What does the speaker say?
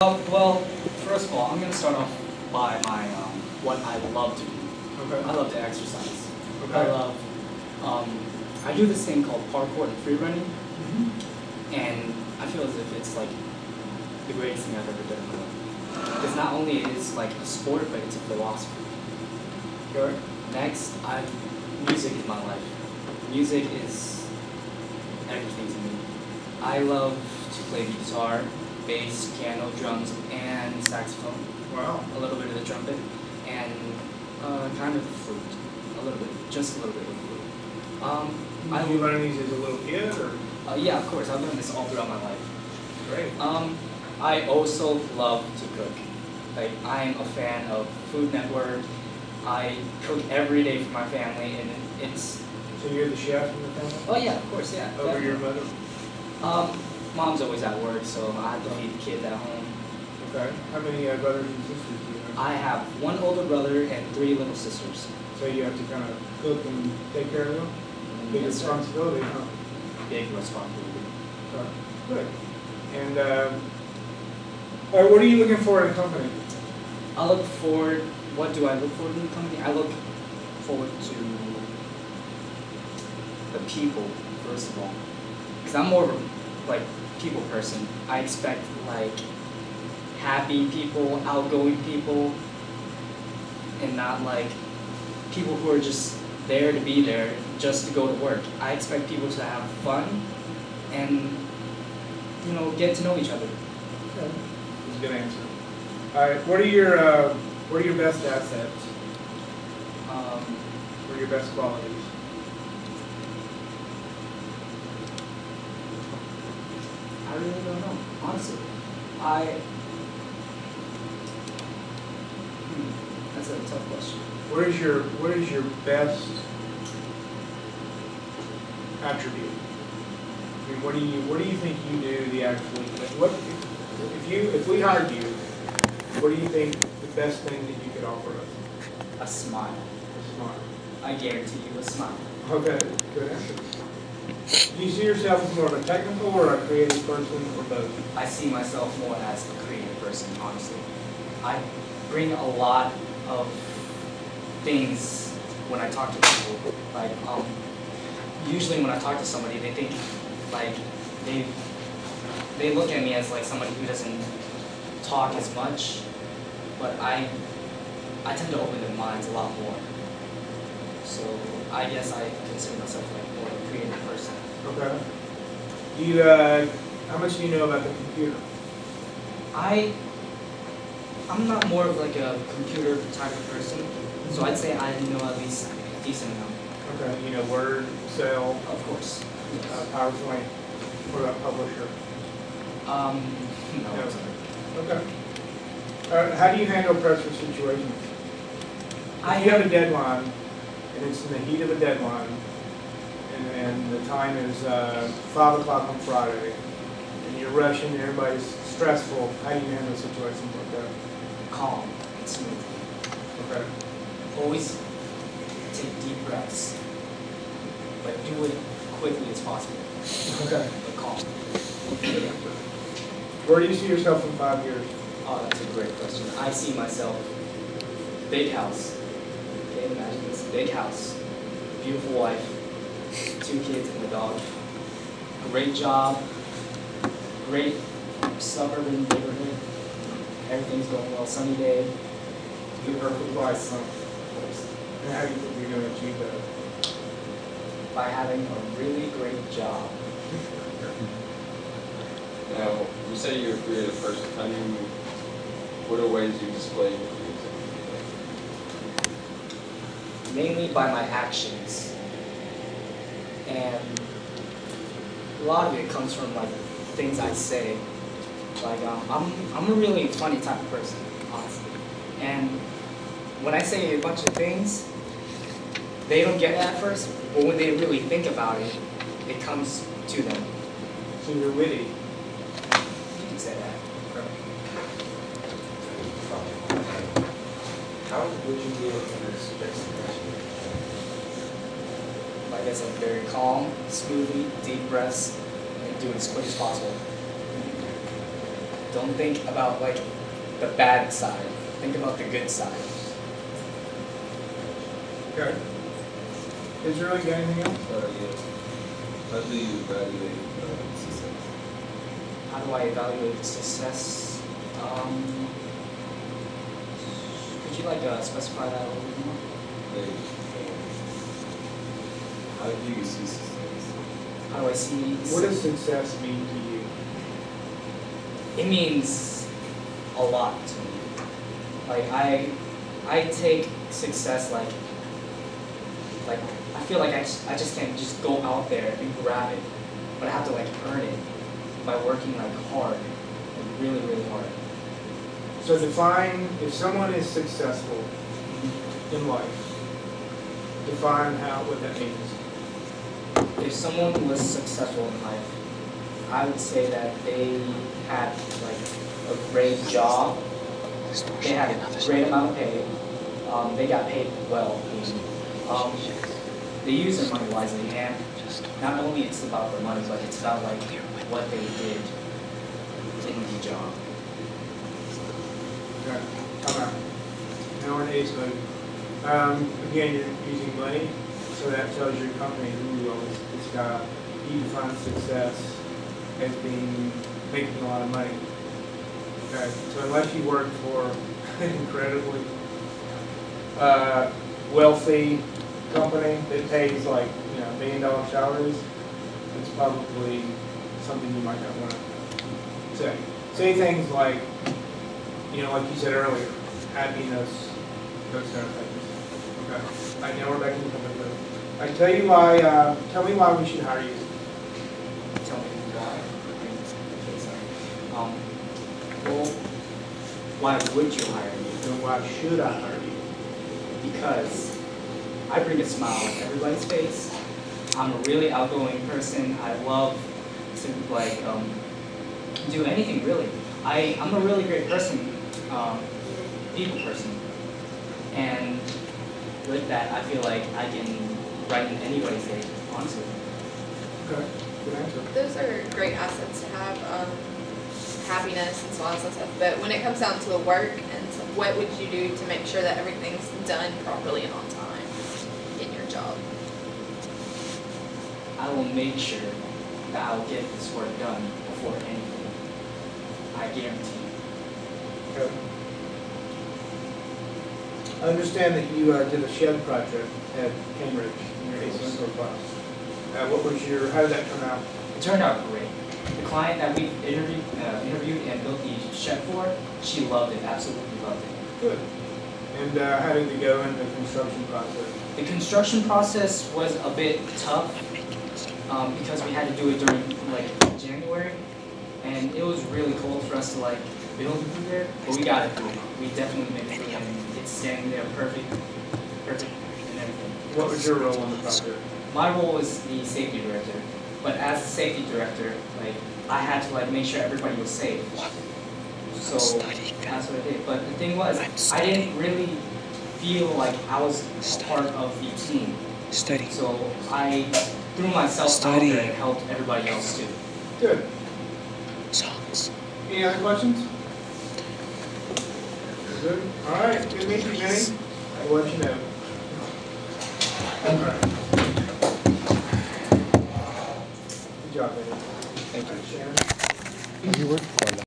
Well, first of all, I'm going to start off by my what I love to do. Okay. I love to exercise. Okay. I do this thing called parkour and free running, Mm-hmm. and I feel as if it's like the greatest thing I've ever done in my life. Because not only is it like a sport, but it's a philosophy. Okay. Next, music is my life. Music is everything to me. I love to play guitar, bass, piano, drums, and saxophone. Wow. A little bit of the trumpet, and kind of the flute. A little bit, just a little bit of the flute. Did you learn these as a little kid, or? Yeah, of course. I've learned this all throughout my life. Great. I also love to cook. Like, I'm a fan of Food Network. I cook every day for my family, and it's. So you're the chef in the family? Oh yeah, of course, yeah. Over your mother? Mom's always at work, so I have to feed the kids at home. Okay. How many brothers and sisters do you have? I have one older brother and 3 little sisters. So you have to kind of cook and take care of them? Big Yes, sir. responsibility, huh? Big responsibility. Okay. Good. And all right, what are you looking for in a company? I look forward. What do I look forward in the company? I look forward to the people, first of all, because I'm more of a people person. I expect like happy people, outgoing people, and not like people who are just there to be there, just to go to work. I expect people to have fun and get to know each other. Okay. That's a good answer. All right, what are your best assets? What are your best qualities? I really don't know, honestly. That's a tough question. What is your best attribute? I mean, what do you think you do if we hired you, what do you think the best thing that you could offer us? A smile. A smile. I guarantee you a smile. Okay, good answer. Do you see yourself as more of a technical or a creative person, or both? I see myself more as a creative person, honestly. I bring a lot of things when I talk to people. Like, usually when I talk to somebody, they think, like, they look at me as like somebody who doesn't talk as much, but I tend to open their minds a lot more. So I guess I consider myself like more of a creative person. Okay. How much do you know about the computer? I'm not more of like a computer type of person, so I'd say I know at least a decent amount. Okay. You know Word, Excel, Of course. Yes. PowerPoint. What about Publisher? No. No. Okay. How do you handle pressure situations? If you have a deadline, and it's in the heat of a deadline, and the time is 5 o'clock on Friday, and you're rushing, and everybody's stressful, how do you handle situations like that? Calm and smooth. Okay. Always take deep breaths, but do it quickly as possible. Okay. But calm. Where do you see yourself in 5 years? Oh, that's a great question. I see myself, big house. Okay, imagine this, big house, beautiful wife, 2 kids and a dog, great job, great suburban neighborhood, everything's going well, sunny day, The perfect life, huh? And how do you think you're going to achieve that? by having a really great job. Now, you say you're a creative person. What are ways you display your creativity? Mainly by my actions, and a lot of it comes from like things I say. Like I'm a really funny type of person, honestly, and when I say a bunch of things, they don't get it at first, but when they really think about it, it comes to them. So you're witty. You can say that. How would you be able to express passion? Like I said, very calm, smoothly, deep breaths, and do it as quick as possible. Don't think about like the bad side. Think about the good side. Okay. Is there really anything else? Yes. How do you evaluate success? How do I evaluate success? Could you like specify that a little bit more? Like, how do you see success? How do I see? What does success mean to you? It means a lot to me. Like I take success like I feel like I just can't just go out there and grab it, but I have to like earn it by working like hard, like really, really hard. So define, if someone is successful in life, define what that means. If someone was successful in life, I would say that they had like a great job, they had a great amount of pay, they got paid well, they use their money wisely, and not only it's about the money, but it's about like what they did in the job. Okay, come on. Now we're in ace mode. Again, you're using money, so that tells your company, ooh, well, this guy, he defines success as being making a lot of money. Okay, so unless you work for an incredibly wealthy company that pays like, $1 million salaries, it's probably something you might not want to say. Say things like, like you said earlier, happiness, those kind of things. Okay. All right, now we're back in the company mode. All right, tell me why we should hire you. Tell me why. Okay, sorry. Well, why would you hire me? And why should I hire you? Because I bring a smile on everybody's face. I'm a really outgoing person. I love to like do anything really. I'm a really great person, people person, and with that, I feel like I can brighten anybody's day, honestly. Okay, good answer. Those are great assets to have, happiness and smiles and stuff. But when it comes down to the work and so what would you do to make sure that everything's done properly and on time in your job? I will make sure that I'll get this work done before anything. I guarantee. Okay. I understand that you did a shed project at Cambridge in your asymmetrical class. How did that turn out? It turned out great. The client that we interviewed and built the shed for, she loved it, absolutely loved it. Good. And how did it go in the construction process? The construction process was a bit tough because we had to do it during like January, and it was really cold for us to like build it through there, but we got it through. We definitely made it through, and it's standing there perfect and everything. What was your role in the project? My role was the safety director, but as the safety director, like I had to like make sure everybody was safe. So that's what I did. But the thing was, I didn't really feel like I was a part of the team. So I threw myself out there and helped everybody else too. Good. Any other questions? Good. All right. Good to meet you, Jenny. I will let you know. All right. Good job, baby. Thank you. Shannon? You work for